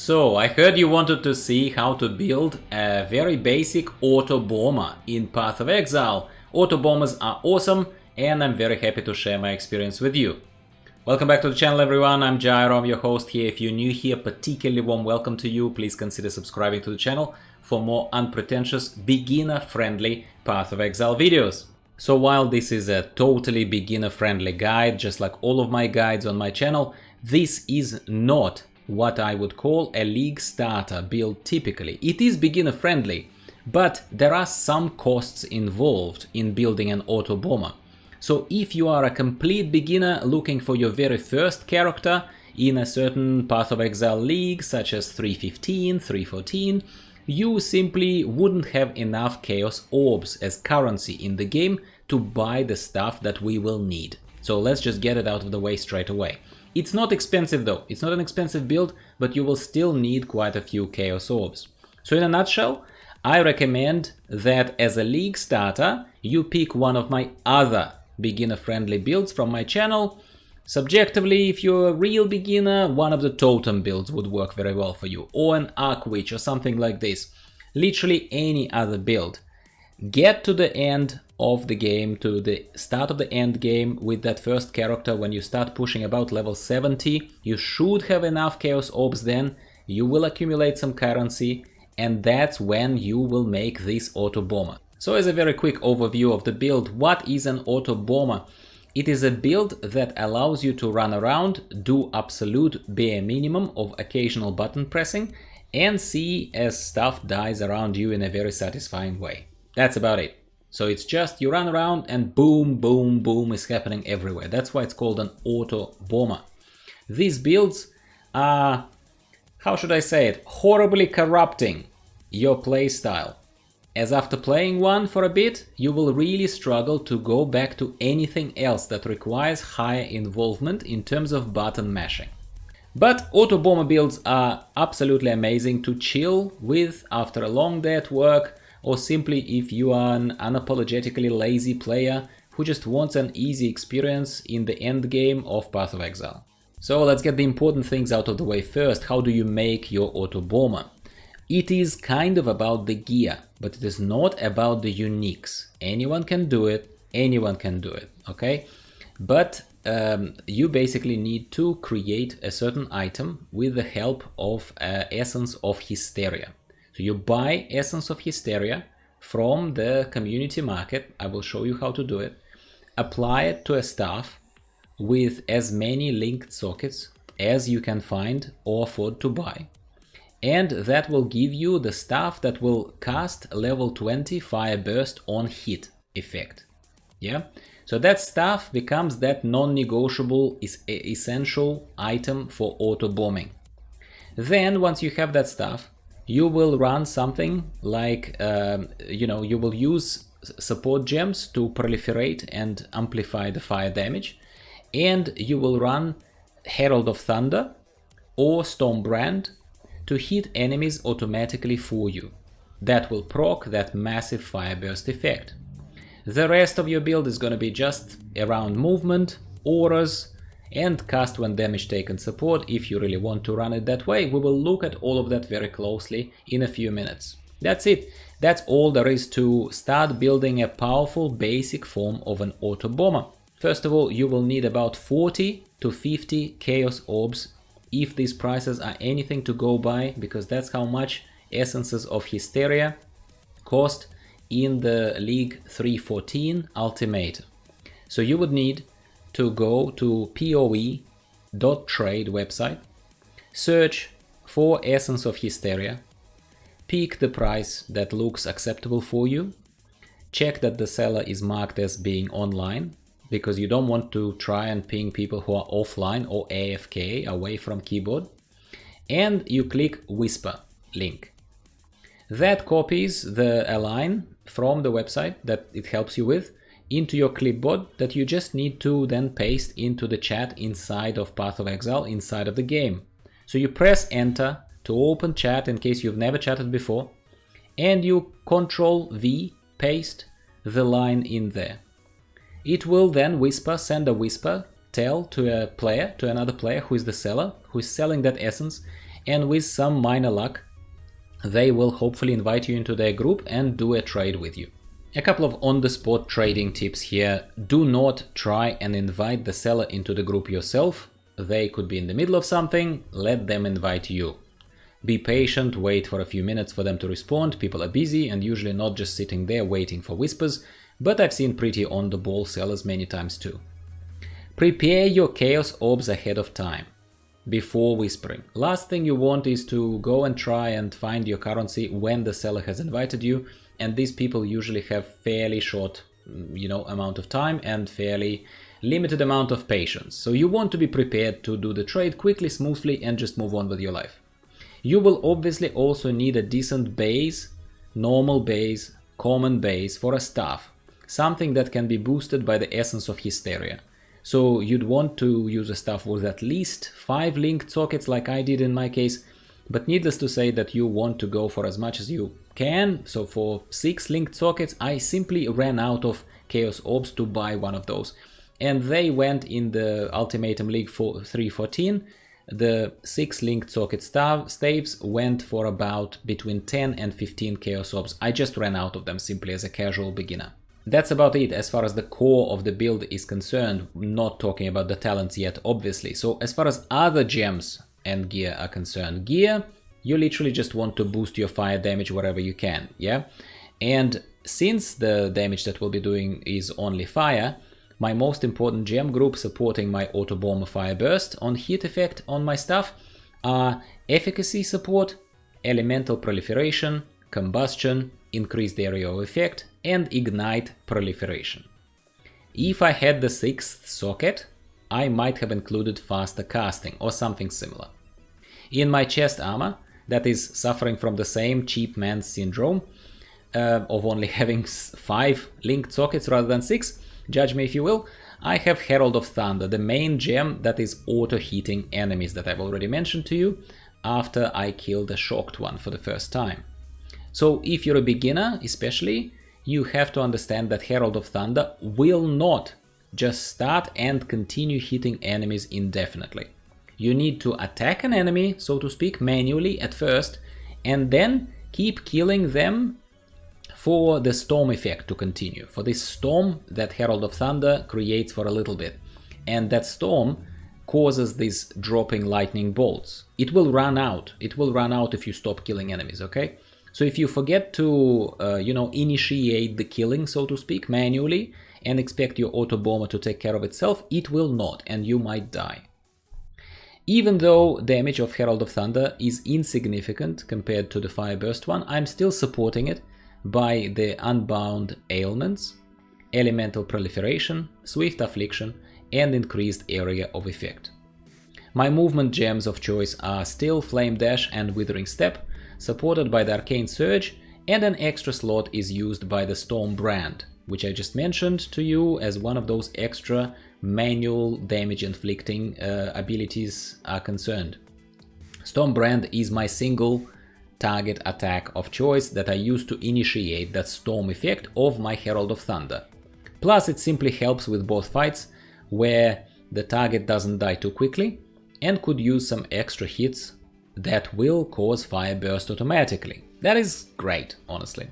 So, I heard you wanted to see how to build a very basic Autobomber in Path of Exile. Autobombers are awesome and I'm very happy to share my experience with you. Welcome back to the channel everyone, I'm Gyro, I'm your host here. If you're new here, particularly warm welcome to you. Please consider subscribing to the channel for more unpretentious, beginner-friendly Path of Exile videos. So while this is a totally beginner-friendly guide, just like all of my guides on my channel, this is not what I would call a league starter build typically. It is beginner friendly, but there are some costs involved in building an Autobomber. So if you are a complete beginner looking for your very first character in a certain Path of Exile league such as 3.15, 3.14, you simply wouldn't have enough Chaos Orbs as currency in the game to buy the stuff that we will need. So let's just get it out of the way straight away. It's not expensive though, it's not an expensive build, but you will still need quite a few Chaos Orbs. So in a nutshell, I recommend that as a league starter, you pick one of my other beginner-friendly builds from my channel. Subjectively, if you're a real beginner, one of the totem builds would work very well for you, or an Arc Witch or something like this. Literally any other build. Get to the end of the game, to the start of the end game with that first character. When you start pushing about level 70, you should have enough Chaos Orbs then, you will accumulate some currency, and that's when you will make this Autobomber. So as a very quick overview of the build, what is an Autobomber? It is a build that allows you to run around, do absolute bare minimum of occasional button pressing, and see as stuff dies around you in a very satisfying way. That's about it. So it's just you run around and boom, boom, boom is happening everywhere. That's why it's called an Autobomber. These builds are, how should I say it, horribly corrupting your playstyle. As after playing one for a bit, you will really struggle to go back to anything else that requires higher involvement in terms of button mashing. But Autobomber builds are absolutely amazing to chill with after a long day at work, or simply if you are an unapologetically lazy player who just wants an easy experience in the end game of Path of Exile. So let's get the important things out of the way first. How do you make your Autobomber? It is kind of about the gear, but it is not about the uniques. Anyone can do it, okay? But you basically need to create a certain item with the help of Essence of Hysteria. So you buy Essence of Hysteria from the community market. I will show you how to do it. Apply it to a staff with as many linked sockets as you can find or afford to buy. And that will give you the staff that will cast level 20 Fire Burst on hit effect. Yeah? So that staff becomes that non-negotiable essential item for auto-bombing. Then once you have that staff, you will run something like, you will use support gems to proliferate and amplify the fire damage. And you will run Herald of Thunder or Stormbrand to hit enemies automatically for you. That will proc that massive fire burst effect. The rest of your build is going to be just around movement, auras, and cast when damage taken support if you really want to run it that way. We will look at all of that very closely in a few minutes. That's it. That's all there is to start building a powerful basic form of an Autobomber. First of all, you will need about 40 to 50 Chaos Orbs if these prices are anything to go by, because that's how much Essences of Hysteria cost in the League 3.14 Ultimatum. So you would need to go to PoE.trade website, search for Essence of Hysteria, pick the price that looks acceptable for you, check that the seller is marked as being online, because you don't want to try and ping people who are offline or AFK, away from keyboard, and you click Whisper link. That copies a line from the website that it helps you with into your clipboard that you just need to then paste into the chat inside of Path of Exile, inside of the game. So you press enter to open chat in case you've never chatted before, and you Ctrl+V, paste the line in there. It will then send a whisper tell to a player, to another player who is the seller, who is selling that essence, and with some minor luck, they will hopefully invite you into their group and do a trade with you. A couple of on-the-spot trading tips here. Do not try and invite the seller into the group yourself. They could be in the middle of something, let them invite you. Be patient, wait for a few minutes for them to respond. People are busy and usually not just sitting there waiting for whispers, but I've seen pretty on-the-ball sellers many times too. Prepare your Chaos Orbs ahead of time, before whispering. Last thing you want is to go and try and find your currency when the seller has invited you, and these people usually have fairly short, amount of time and fairly limited amount of patience. So you want to be prepared to do the trade quickly, smoothly, and just move on with your life. You will obviously also need a decent base, normal base, common base for a staff, something that can be boosted by the essence of Hysteria. So you'd want to use a staff with at least 5 linked sockets like I did in my case, but needless to say that you want to go for as much as you can. So for 6 linked sockets, I simply ran out of Chaos Orbs to buy one of those. And they went in the Ultimatum League 3.14. The 6 linked socket staves went for about between 10 and 15 Chaos Orbs. I just ran out of them simply as a casual beginner. That's about it as far as the core of the build is concerned, not talking about the talents yet, obviously. So as far as other gems and gear are concerned, gear, you literally just want to boost your fire damage wherever you can, yeah? And since the damage that we'll be doing is only fire, my most important gem group supporting my Autobomber Fire Burst on hit effect on my stuff are Efficacy Support, Elemental Proliferation, Combustion, Increased Area of Effect, and Ignite Proliferation. If I had the 6th socket, I might have included Faster Casting or something similar. In my chest armor, that is suffering from the same cheap man syndrome of only having 5 linked sockets rather than 6, judge me if you will, I have Herald of Thunder, the main gem that is auto-hitting enemies that I've already mentioned to you after I killed a shocked one for the first time. So if you're a beginner especially, you have to understand that Herald of Thunder will not just start and continue hitting enemies indefinitely. You need to attack an enemy, so to speak, manually at first, and then keep killing them for the storm effect to continue, for this storm that Herald of Thunder creates for a little bit. And that storm causes these dropping lightning bolts. It will run out. It will run out if you stop killing enemies, okay? So if you forget to, initiate the killing, so to speak, manually, and expect your Autobomber to take care of itself, it will not, and you might die. Even though damage of Herald of Thunder is insignificant compared to the Fire Burst one, I'm still supporting it by the Unbound Ailments, Elemental Proliferation, Swift Affliction, and Increased Area of Effect. My movement gems of choice are still Flame Dash and Withering Step, supported by the Arcane Surge, and an extra slot is used by the Storm Brand, which I just mentioned to you as one of those extra manual damage inflicting abilities are concerned. Storm Brand is my single target attack of choice that I use to initiate that storm effect of my Herald of Thunder. Plus it simply helps with both fights where the target doesn't die too quickly and could use some extra hits that will cause Fire Burst automatically. That is great, honestly.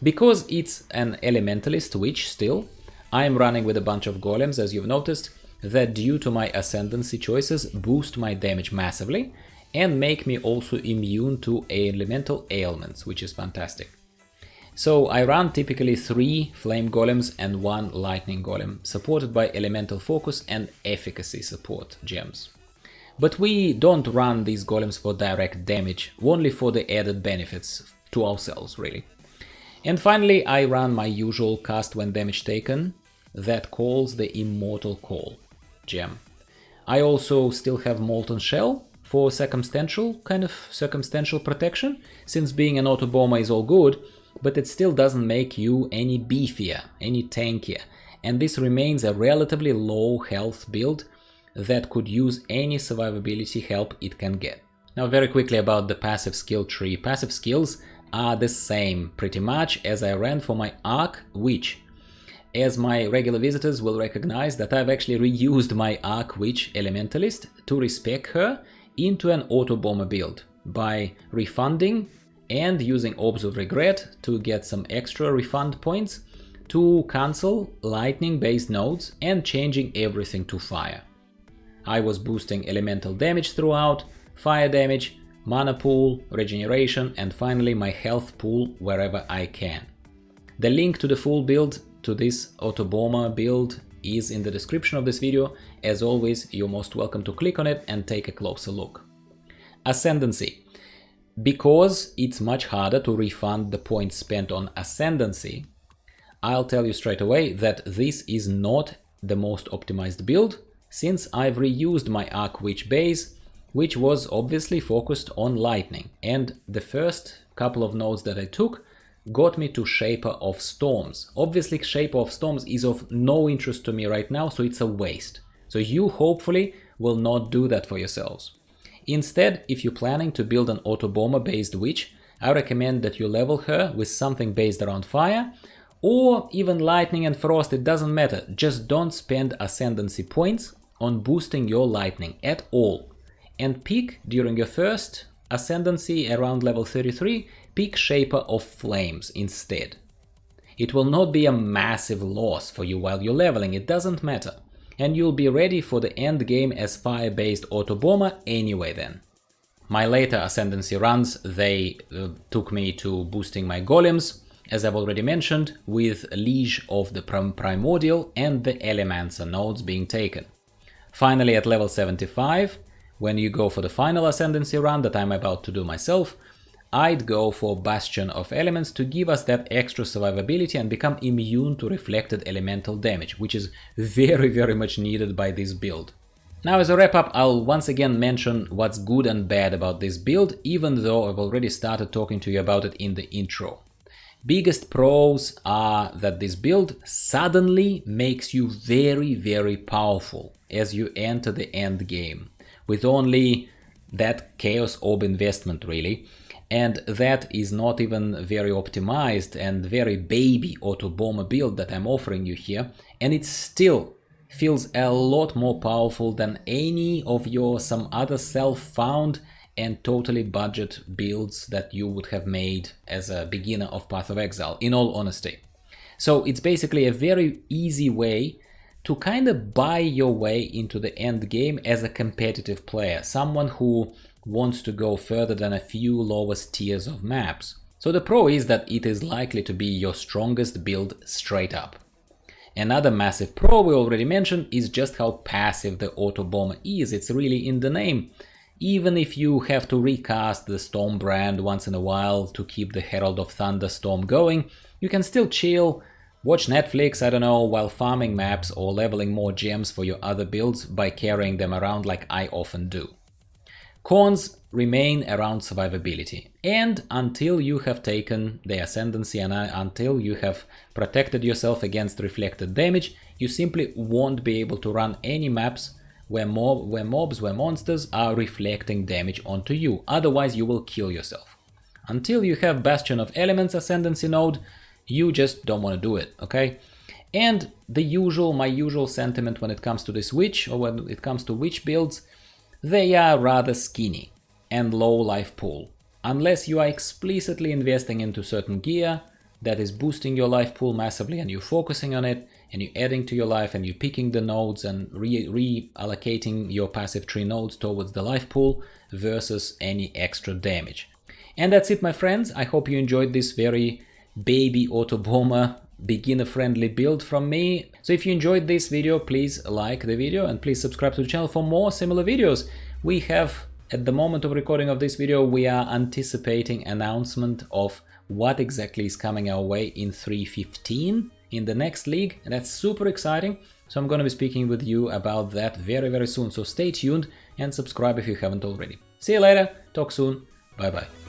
Because it's an Elementalist witch still, I'm running with a bunch of golems, as you've noticed, that due to my Ascendancy choices boost my damage massively and make me also immune to elemental ailments, which is fantastic. So I run typically 3 Flame Golems and 1 Lightning Golem, supported by Elemental Focus and Efficacy support gems. But we don't run these golems for direct damage, only for the added benefits to ourselves, really. And finally, I run my usual cast when damage taken, that calls the Immortal Call gem. I also still have Molten Shell for circumstantial protection, since being an Autobomber is all good, but it still doesn't make you any beefier, any tankier, and this remains a relatively low health build that could use any survivability help it can get. Now very quickly about the passive skill tree. Passive skills are the same pretty much as I ran for my Arc Witch, as my regular visitors will recognize that I've actually reused my Arc Witch Elementalist to respec her into an Autobomber build by refunding and using Orbs of Regret to get some extra refund points, to cancel lightning-based nodes and changing everything to fire. I was boosting elemental damage throughout, fire damage, mana pool, regeneration, and finally my health pool wherever I can. The link to the full build to this Autobomber build is in the description of this video. As always, you're most welcome to click on it and take a closer look. Ascendancy. Because it's much harder to refund the points spent on Ascendancy, I'll tell you straight away that this is not the most optimized build, since I've reused my Arc Witch base, which was obviously focused on lightning, and the first couple of nodes that I took got me to Shaper of Storms. Obviously Shaper of Storms is of no interest to me right now, so it's a waste. So you hopefully will not do that for yourselves. Instead, if you're planning to build an Autobomber based witch, I recommend that you level her with something based around fire, or even lightning and frost, it doesn't matter. Just don't spend Ascendancy points on boosting your lightning at all. And pick, during your first Ascendancy around level 33, pick Shaper of Flames instead. It will not be a massive loss for you while you're leveling, it doesn't matter. And you'll be ready for the end game as fire-based Autobomber anyway then. My later Ascendancy runs, they took me to boosting my golems, as I've already mentioned, with Liege of the Primordial and the Elementalist nodes being taken. Finally, at level 75, when you go for the final Ascendancy run that I'm about to do myself, I'd go for Bastion of Elements to give us that extra survivability and become immune to reflected elemental damage, which is very much needed by this build. Now, as a wrap up, I'll once again mention what's good and bad about this build, even though I've already started talking to you about it in the intro. Biggest pros are that this build suddenly makes you very powerful as you enter the end game, with only that Chaos Orb investment really, and that is not even very optimized and very baby Autobomber build that I'm offering you here, and it still feels a lot more powerful than any of your some other self-found and totally budget builds that you would have made as a beginner of Path of Exile, in all honesty. So it's basically a very easy way to kind of buy your way into the end game as a competitive player, someone who wants to go further than a few lowest tiers of maps. So the pro is that it is likely to be your strongest build straight up. Another massive pro we already mentioned is just how passive the Autobomber is. It's really in the name. Even if you have to recast the Storm brand once in a while to keep the Herald of Thunderstorm going, you can still chill, watch Netflix, I don't know, while farming maps or leveling more gems for your other builds by carrying them around like I often do. Cons remain around survivability, and until you have taken the Ascendancy and until you have protected yourself against reflected damage, you simply won't be able to run any maps where monsters are reflecting damage onto you, otherwise you will kill yourself. Until you have Bastion of Elements Ascendancy node, you just don't want to do it, okay? And my usual sentiment when it comes to this witch, or when it comes to witch builds, they are rather skinny and low life pool. Unless you are explicitly investing into certain gear that is boosting your life pool massively and you're focusing on it, and you're adding to your life and you're picking the nodes and reallocating your passive tree nodes towards the life pool versus any extra damage. And that's it, my friends. I hope you enjoyed this very baby Autobomber beginner friendly build from me. So if you enjoyed this video, please like the video and please subscribe to the channel for more similar videos. We have, at the moment of recording of this video, we are anticipating announcement of what exactly is coming our way in 3.15 in the next league, and that's super exciting. So I'm going to be speaking with you about that very soon. So stay tuned and subscribe if you haven't already. See you later, talk soon, bye bye.